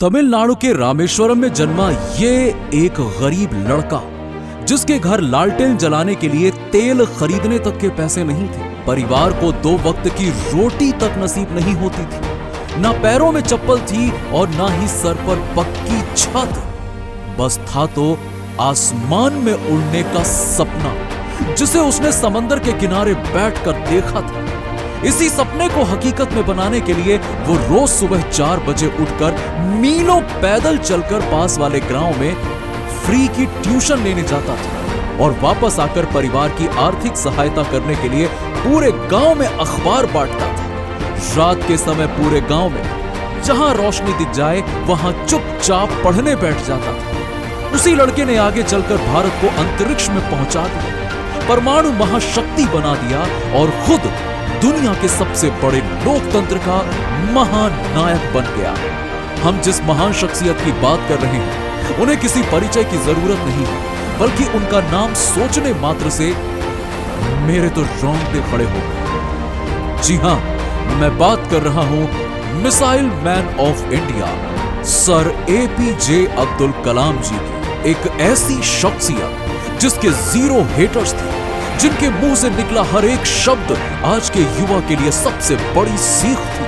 तमिलनाडु के रामेश्वरम में जन्मा ये एक गरीब लड़का, जिसके घर लालटेन जलाने के लिए तेल खरीदने तक के पैसे नहीं थे। परिवार को 2 वक्त की रोटी तक नसीब नहीं होती थी। ना पैरों में चप्पल थी और ना ही सर पर पक्की छत। बस था तो आसमान में उड़ने का सपना, जिसे उसने समंदर के किनारे बैठकर देखा था। इसी सपने को हकीकत में बनाने के लिए वो रोज सुबह 4 बजे उठकर मीलों पैदल चलकर पास वाले गांव में फ्री की ट्यूशन लेने जाता था और वापस आकर परिवार की आर्थिक सहायता करने के लिए पूरे गांव में अखबार बांटता था। रात के समय पूरे गांव में जहां रोशनी दिख जाए वहां चुपचाप पढ़ने बैठ जाता था। उसी लड़के ने आगे चलकर भारत को अंतरिक्ष में पहुंचा दिया, परमाणु महाशक्ति बना दिया और खुद दुनिया के सबसे बड़े लोकतंत्र का महानायक बन गया। हम जिस महान शख्सियत की बात कर रहे हैं, उन्हें किसी परिचय की जरूरत नहीं है, बल्कि उनका नाम सोचने मात्र से मेरे तो रोंगटे खड़े हो गए। जी हां, मैं बात कर रहा हूं missile man of India, sir APJ Abdul Kalam ji की। एक ऐसी शख्सियत जिसके 0 हेटर्स थे, जिनके मुंह से निकला हर एक शब्द आज के युवा के लिए सबसे बड़ी सीख थी,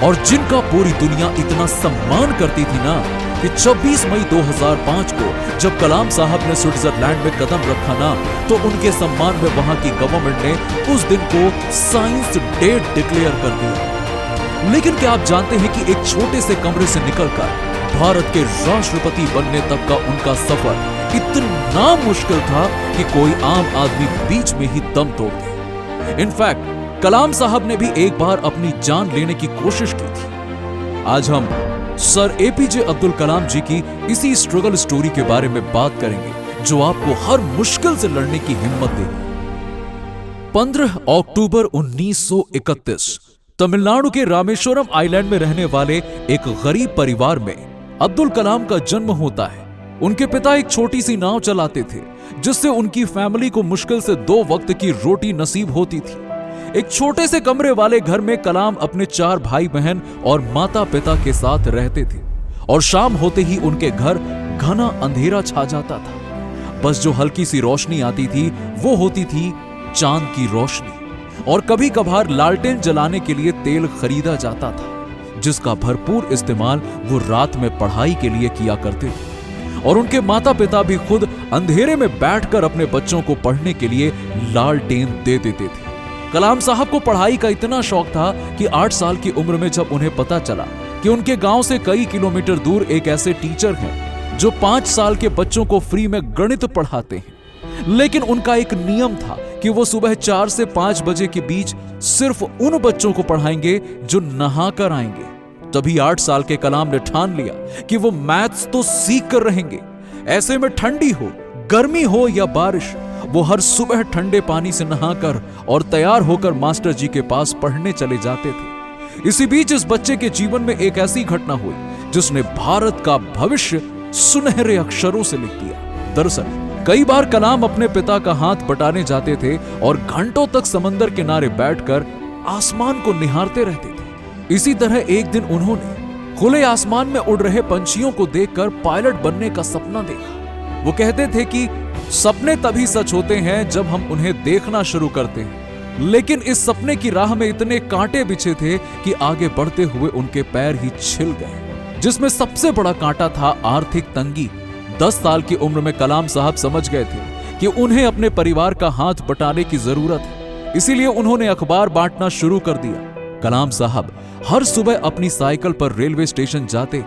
और जिनका पूरी दुनिया इतना सम्मान करती थी ना कि 26 मई 2005 को जब कलाम साहब ने स्विट्जरलैंड में कदम रखा ना, तो उनके सम्मान में वहां की गवर्नमेंट ने उस दिन को साइंस डे डिक्लेयर कर दिया। लेकिन क्या आप जानते हैं कि एक छोटे से कमरे से निकलकर भारत के राष्ट्रपति बनने तक का उनका सफर इतना मुश्किल था कि कोई आम आदमी बीच में ही दम तोड़ दे। इनफैक्ट कलाम साहब ने भी एक बार अपनी जान लेने की कोशिश की थी। आज हम सर एपीजे अब्दुल कलाम जी की इसी स्ट्रगल स्टोरी के बारे में बात करेंगे, जो आपको हर मुश्किल से लड़ने की हिम्मत देगी। 15 अक्टूबर 1931 तमिलनाडु के रामेश्वरम आइलैंड में रहने वाले एक गरीब परिवार में अब्दुल कलाम का जन्म होता है। उनके पिता एक छोटी सी नाव चलाते थे, जिससे उनकी फैमिली को मुश्किल से 2 वक्त की रोटी नसीब होती थी। एक छोटे से कमरे वाले घर में कलाम अपने 4 भाई बहन और माता पिता के साथ रहते थे, और शाम होते ही उनके घर घना अंधेरा छा जाता था। बस जो हल्की सी रोशनी आती थी वो होती थी चांद की रोशनी, और कभी कभार लालटेन जलाने के लिए तेल खरीदा जाता था, जिसका भरपूर इस्तेमाल वो रात में पढ़ाई के लिए किया करते थे। और उनके माता पिता भी खुद अंधेरे में बैठकर अपने बच्चों को पढ़ने के लिए लालटेन दे देते थे। कलाम साहब को पढ़ाई का इतना शौक था कि 8 साल की उम्र में जब उन्हें पता चला कि उनके गांव से कई किलोमीटर दूर एक ऐसे टीचर हैं जो 5 साल के बच्चों को फ्री में गणित पढ़ाते हैं, लेकिन उनका एक नियम था कि वो सुबह 4 से 5 बजे के बीच सिर्फ उन बच्चों को पढ़ाएंगे जो नहा कर आएंगे। तभी 8 साल के कलाम ने ठान लिया कि वो मैथ्स तो सीख कर रहेंगे। ऐसे में ठंडी हो, गर्मी हो या बारिश, वो हर सुबह ठंडे पानी से नहाकर और तैयार होकर मास्टर जी के पास पढ़ने चले जाते थे। इसी बीच इस बच्चे के जीवन में एक ऐसी घटना हुई जिसने भारत का भविष्य सुनहरे अक्षरों से लिख दिया। दरअसल कई बार कलाम अपने पिता का हाथ बटाने जाते थे और घंटों तक समंदर किनारे बैठकर आसमान को निहारते रहते थे। इसी तरह एक दिन उन्होंने खुले आसमान में उड़ रहे पंछियों को देखकर पायलट बनने का सपना देखा। वो कहते थे कि सपने तभी सच होते हैं जब हम उन्हें देखना शुरू करते हैं, लेकिन इस सपने की राह में इतने कांटे बिछे थे कि आगे बढ़ते हुए उनके पैर ही छिल गए, जिसमें सबसे बड़ा कांटा था आर्थिक तंगी। 10 साल की उम्र में कलाम साहब समझ गए थे कि उन्हें अपने परिवार का हाथ बटाने की जरूरत है, इसीलिए उन्होंने अखबार बांटना शुरू कर दिया। कलाम साहब हर सुबह अपनी साइकिल पर रेलवे स्टेशन जाते,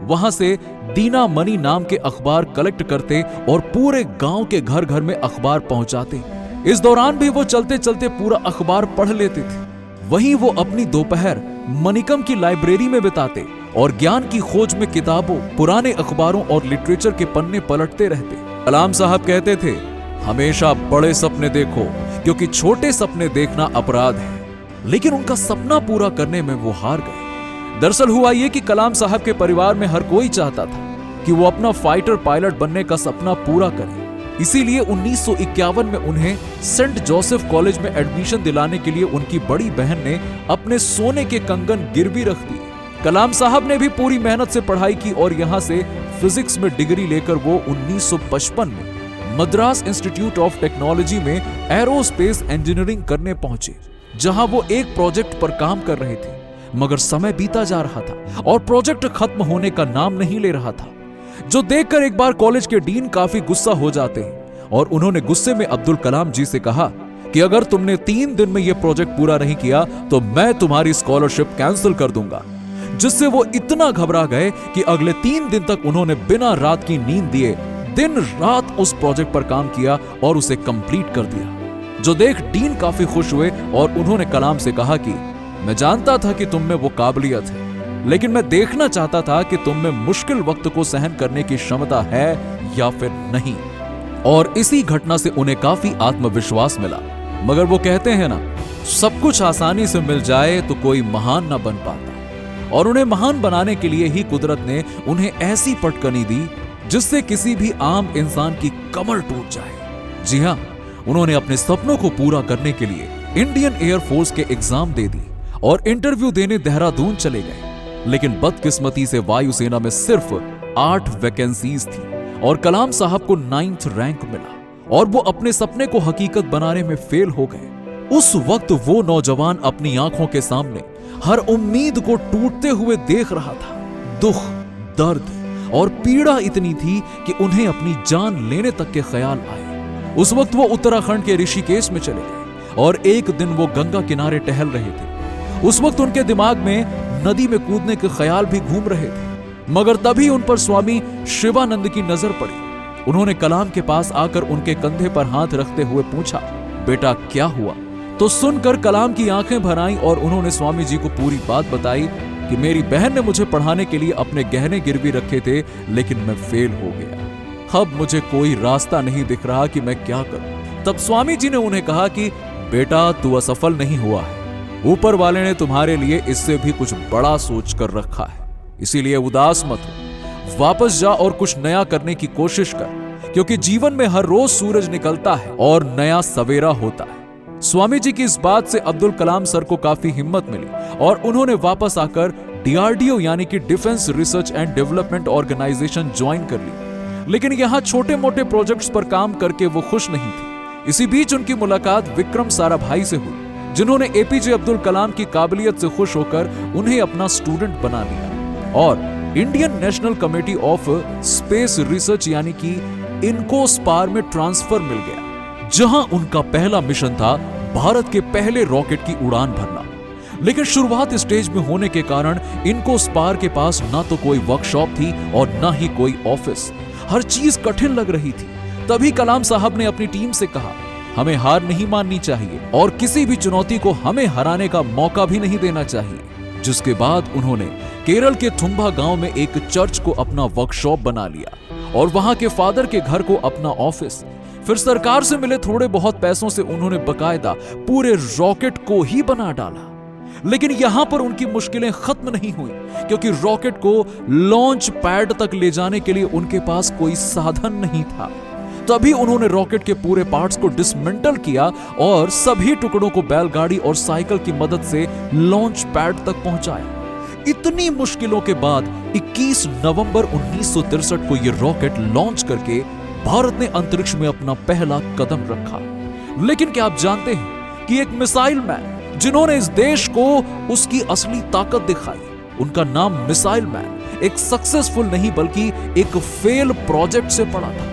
वहां से दीना मनी नाम के अखबार कलेक्ट करते और पूरे गांव के घर घर में अखबार पहुंचाते। इस दौरान भी वो चलते चलते पूरा अखबार पढ़ लेते थे। वहीं वो अपनी दोपहर मनिकम की लाइब्रेरी में बिताते और ज्ञान की खोज में किताबों, पुराने अखबारों और लिटरेचर के पन्ने पलटते रहते। कलाम साहब कहते थे, हमेशा बड़े सपने देखो, क्योंकि छोटे सपने देखना अपराध है। लेकिन उनका सपना पूरा करने में वो हार गए। दरअसल हुआ ये कि कलाम साहब के परिवार में हर कोई चाहता था कि वो अपना फाइटर पायलट बनने का सपना पूरा करे। इसीलिए 1951 में उन्हें सेंट जोसेफ कॉलेज में एडमिशन दिलाने के लिए उनकी बड़ी बहन ने अपने सोने के कंगन गिरवी रख दिए कलाम साहब ने भी पूरी मेहनत से पढ़ाई की और यहां से फिजिक्स में डिग्री लेकर वो 1955 में मद्रास इंस्टीट्यूट ऑफ टेक्नोलॉजी में एरोस्पेस इंजीनियरिंग करने पहुंचे, जहां वो एक प्रोजेक्ट पर काम कर रहे थे। मगर समय बीता जा रहा था और प्रोजेक्ट खत्म होने का नाम नहीं ले रहा था, जो देखकर एक बार कॉलेज के डीन काफी गुस्सा हो जाते हैं और उन्होंने गुस्से में अब्दुल कलाम जी से कहा कि अगर तुमने 3 दिन में यह प्रोजेक्ट पूरा नहीं किया तो मैं तुम्हारी स्कॉलरशिप कैंसिल कर दूंगा। जिससे वो इतना घबरा गए कि अगले 3 दिन तक उन्होंने बिना रात की नींद दिए दिन रात उस प्रोजेक्ट पर काम किया और उसे कंप्लीट कर दिया। जो देख डीन काफी खुश हुए और उन्होंने कलाम से कहा कि मैं जानता था कि तुम में वो काबिलियत है, लेकिन मैं देखना चाहता था कि तुम में मुश्किल वक्त को सहन करने की क्षमता है या फिर नहीं। और इसी घटना से उन्हें काफी आत्मविश्वास मिला। मगर वो कहते हैं ना, सब कुछ आसानी से मिल जाए तो कोई महान ना बन पाता, और उन्हें महान बनाने के लिए ही कुदरत ने उन्हें ऐसी पटकनी दी जिससे किसी भी आम इंसान की कमर टूट जाए। जी हां, उन्होंने अपने सपनों को पूरा करने के लिए इंडियन एयरफोर्स के एग्जाम दे दी और इंटरव्यू देने देहरादून चले गए। लेकिन बदकिस्मती से वायुसेना में सिर्फ 8 वैकेंसीज थी और कलाम साहब को 9th रैंक मिला और वो अपने सपने को हकीकत बनाने में फेल हो गए। उस वक्त वो नौजवान अपनी आंखों के सामने हर उम्मीद को टूटते हुए देख रहा था। दुख, दर्द और पीड़ा इतनी थी कि उन्हें अपनी जान लेने तक के ख्याल आए। उस वक्त वो उत्तराखंड के ऋषिकेश में चले गए और एक दिन वो गंगा किनारे टहल रहे थे। उस वक्त उनके दिमाग में नदी में कूदने के ख्याल भी घूम रहे थे, मगर तभी उन पर स्वामी शिवानंद की नजर पड़ी। उन्होंने कलाम के पास आकर उनके कंधे पर हाथ रखते हुए पूछा, बेटा क्या हुआ? तो सुनकर कलाम की आंखें भर आईं और उन्होंने स्वामी जी को पूरी बात बताई कि मेरी बहन ने मुझे पढ़ाने के लिए अपने गहने गिरवी रखे थे, लेकिन मैं फेल हो गया। अब मुझे कोई रास्ता नहीं दिख रहा कि मैं क्या करूं। तब स्वामी जी ने उन्हें कहा कि बेटा तू असफल नहीं हुआ है, ऊपर वाले ने तुम्हारे लिए इससे भी कुछ बड़ा सोच कर रखा है, इसीलिए उदास मत हो, वापस जा और कुछ नया करने की कोशिश कर, क्योंकि जीवन में हर रोज सूरज निकलता है और नया सवेरा होता है। स्वामी जी की इस बात से अब्दुल कलाम सर को काफी हिम्मत मिली और उन्होंने वापस आकर DRDO यानी कि Defence Research and Development Organisation join कर ली। लेकिन यहाँ छोटे मोटे प्रोजेक्ट्स पर काम करके वो खुश नहीं थे। इसी बीच उनकी मुलाकात विक्रम साराभाई से हुई, जिन्होंने APJ अब्दुल कलाम की काबिलियत से खुश होकर उन्हें अपना स्टूडेंट बना लिया और Indian national committee of space research यानी कि इनकोस्पार में ट्रांसफर मिल गया, जहां उनका पहला मिशन था भारत के पहले रॉकेट की उड़ान भरना। लेकिन शुरुआत स्टेज में होने के कारण इनकोस्पार के पास ना तो कोई वर्कशॉप थी और ना ही कोई ऑफिस। हर चीज कठिन लग रही थी। तभी कलाम साहब ने अपनी टीम से कहा, हमें हार नहीं माननी चाहिए और किसी भी चुनौती को हमें हराने का मौका भी नहीं देना चाहिए। जिसके बाद उन्होंने केरल के थुम्बा गांव में एक चर्च को अपना वर्कशॉप बना लिया और वहां के फादर के घर को अपना ऑफिस। फिर सरकार से मिले थोड़े बहुत पैसों से उन्होंने बकायदा पूरे रॉकेट को ही बना डाला। लेकिन यहां पर उनकी मुश्किलें खत्म नहीं हुई, क्योंकि रॉकेट को लॉन्च पैड तक ले जाने के लिए उनके पास कोई साधन नहीं था। तभी उन्होंने रॉकेट के पूरे पार्ट्स को डिसमेंटल किया और सभी टुकड़ों को बैलगाड़ी और साइकिल की मदद से लॉन्च पैड तक पहुंचाया। इतनी मुश्किलों के बाद 21 नवंबर 1963 को यह रॉकेट लॉन्च करके भारत ने अंतरिक्ष में अपना पहला कदम रखा। लेकिन क्या आप जानते हैं कि एक मिसाइल मैन जिन्होंने इस देश को उसकी असली ताकत दिखाई, उनका नाम मिसाइल मैन एक सक्सेसफुल नहीं बल्कि एक फेल प्रोजेक्ट से पड़ा था।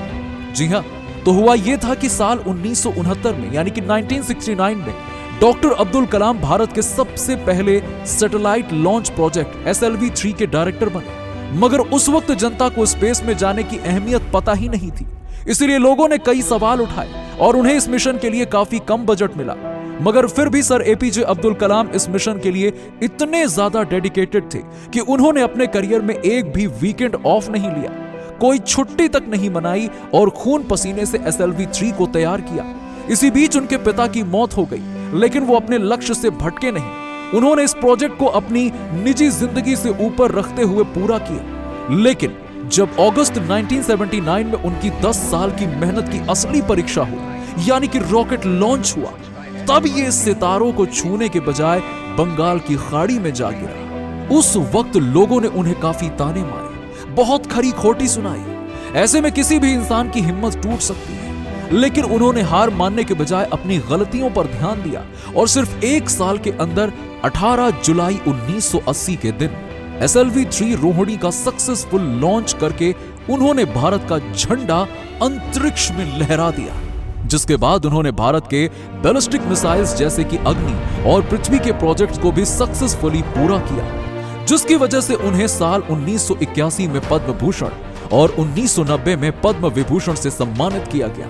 जी हां, तो हुआ यह था कि साल 1969 में यानी कि 1969 में डॉक्टर अब्दुल कलाम भारत के सबसे पहले सैटेलाइट लॉन्च प्रोजेक्ट SLV-3 के डायरेक्टर बने। मगर उस वक्त जनता को स्पेस में जाने की अहमियत पता ही नहीं थी, इसलिए लोगों ने कई सवाल उठाए और उन्हें इस मिशन के लिए काफी कम बजट मिला। मगर फिर भी सर APJ अब्दुल कलाम इस मिशन के लिए इतने ज्यादा डेडिकेटेड थे कि उन्होंने अपने करियर में एक भी वीकेंड ऑफ नहीं लिया, कोई छुट्टी तक नहीं मनाई और खून पसीने से SLV-3 को तैयार किया। इसी बीच उनके पिता की मौत हो गई, लेकिन वो अपने लक्ष्य से भटके नहीं। उन्होंने इस प्रोजेक्ट को अपनी निजी जिंदगी से ऊपर रखते हुए पूरा किया। लेकिन जब अगस्त 1979 में उनकी 10 साल की मेहनत की असली परीक्षा हुई, यानी कि रॉकेट लॉन्च हुआ, तब ये सितारों को छूने के बजाय बंगाल की खाड़ी में जा गिरा। उस वक्त लोगों ने उन्हें काफी ताने मारे, बहुत खरी खोटी सुनाई। ऐसे में किसी भी इंसान की हिम्मत टूट सकती है, लेकिन उन्होंने हार मानने के बजाय अपनी गलतियों पर ध्यान दिया और सिर्फ 1 साल के अंदर 18 जुलाई 1980 के दिन SLV-3 रोहिणी का सक्सेसफुल लॉन्च करके उन्होंने भारत का झंडा अंतरिक्ष में लहरा दिया, जिसके बाद उन्होंने भारत के बैलिस्टिक मिसाइल्स जैसे कि अग्नि और पृथ्वी के प्रोजेक्ट्स को भी सक्सेसफुली पूरा किया, जिसकी वजह से उन्हें साल 1981 में पद्म भूषण और 1990 में पद्म विभूषण से सम्मानित किया गया।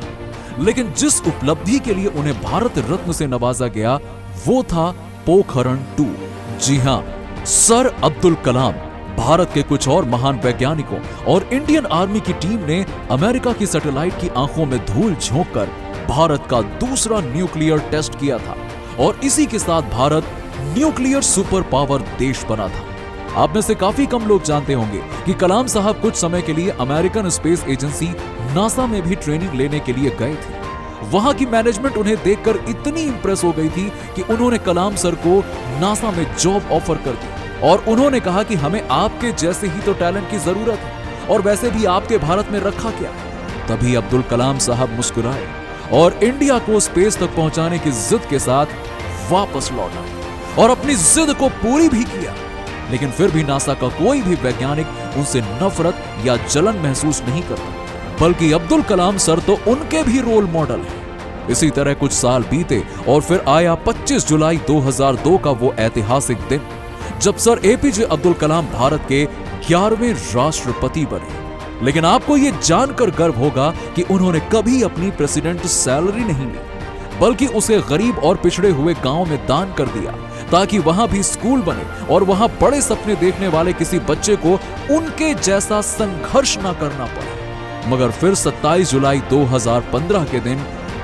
लेकिन जिस उपलब्धि के लिए उन्हें भारत रत्न से नवाजा गया वो था पोखरण 2। जी हां, सर अब्दुल कलाम, भारत के कुछ और महान वैज्ञानिकों और इंडियन आर्मी की टीम ने अमेरिका की सैटेलाइट की आंखों में धूल झोंककर भारत का दूसरा न्यूक्लियर टेस्ट किया था और इसी के साथ भारत न्यूक्लियर सुपर पावर देश बना था। आप में से काफी कम लोग जानते होंगे कि कलाम साहब कुछ समय के लिए अमेरिकन स्पेस एजेंसी नासा में भी ट्रेनिंग लेने के लिए गए थे। वहां की मैनेजमेंट उन्हें देखकर इतनी इंप्रेस हो गई थी कि उन्होंने कलाम सर को नासा में जॉब ऑफर कर दी और उन्होंने कहा कि हमें आपके जैसे ही तो टैलेंट की जरूरत है और वैसे भी आपके भारत में रखा क्या। तभी अब्दुल कलाम साहब मुस्कुराए और इंडिया को स्पेस तक पहुंचाने की जिद के साथ वापस लौट आए और अपनी जिद को पूरी भी किया। लेकिन फिर भी नासा का कोई भी वैज्ञानिक उनसे नफरत या जलन महसूस नहीं करता, बल्कि अब्दुल कलाम सर तो उनके भी रोल मॉडल हैं। इसी तरह कुछ साल बीते और फिर आया 25 जुलाई 2002 का वो ऐतिहासिक दिन जब सर एपीजे अब्दुल कलाम भारत के 11वें राष्ट्रपति बने। लेकिन आपको ये जानकर गर्व होगा कि उन्होंने कभी अपनी प्रेसिडेंट सैलरी नहीं ली, बल्कि उसे गरीब और पिछड़े हुए गांव में दान कर दिया ताकि वहां भी स्कूल बने और वहां बड़े सपने देखने वाले किसी बच्चे को उनके जैसा संघर्ष ना करना पड़े। मगर फिर 27 जुलाई 2015 के दिन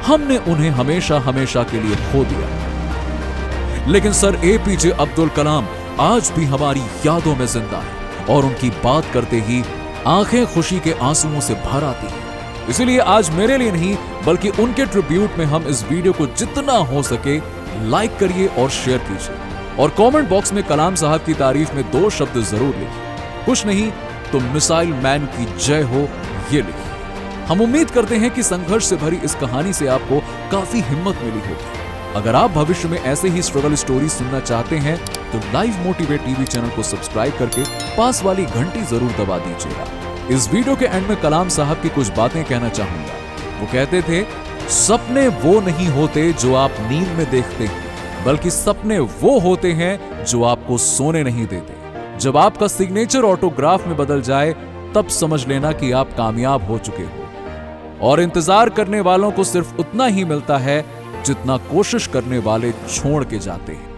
हमने उन्हें हमेशा हमेशा के लिए खो दिया। लेकिन सर एपीजे अब्दुल कलाम आज भी हमारी यादों में जिंदा है और उनकी बात करते ही आंखें खुशी के आंसुओं से भर आती हैं। इसीलिए आज मेरे लिए नहीं बल्कि उनके ट्रिब्यूट में हम इस वीडियो को जितना हो सके लाइक करिए और शेयर कीजिए और कमेंट बॉक्स में कलाम साहब की तारीफ में 2 शब्द जरूर लिखिए। कुछ नहीं तो मिसाइल मैन की जय हो ये लिखिए। हम उम्मीद करते हैं कि संघर्ष से भरी इस कहानी से आपको काफी हिम्मत मिली होगी। अगर आप भविष्य में ऐसे ही स्ट्रगल स्टोरी सुनना चाहते हैं तो लाइव मोटिवेट टीवी चैनल को सब्सक्राइब करके पास वाली घंटी जरूर दबा दीजिएगा। इस वीडियो के एंड में कलाम साहब की कुछ बातें कहना चाहूंगा। वो कहते थे, सपने वो नहीं होते जो आप नींद में देखते हैं, बल्कि सपने वो होते हैं जो आपको सोने नहीं देते। जब आपका सिग्नेचर ऑटोग्राफ में बदल जाए तब समझ लेना कि आप कामयाब हो चुके हो। और इंतजार करने वालों को सिर्फ उतना ही मिलता है जितना कोशिश करने वाले छोड़ के जाते हैं।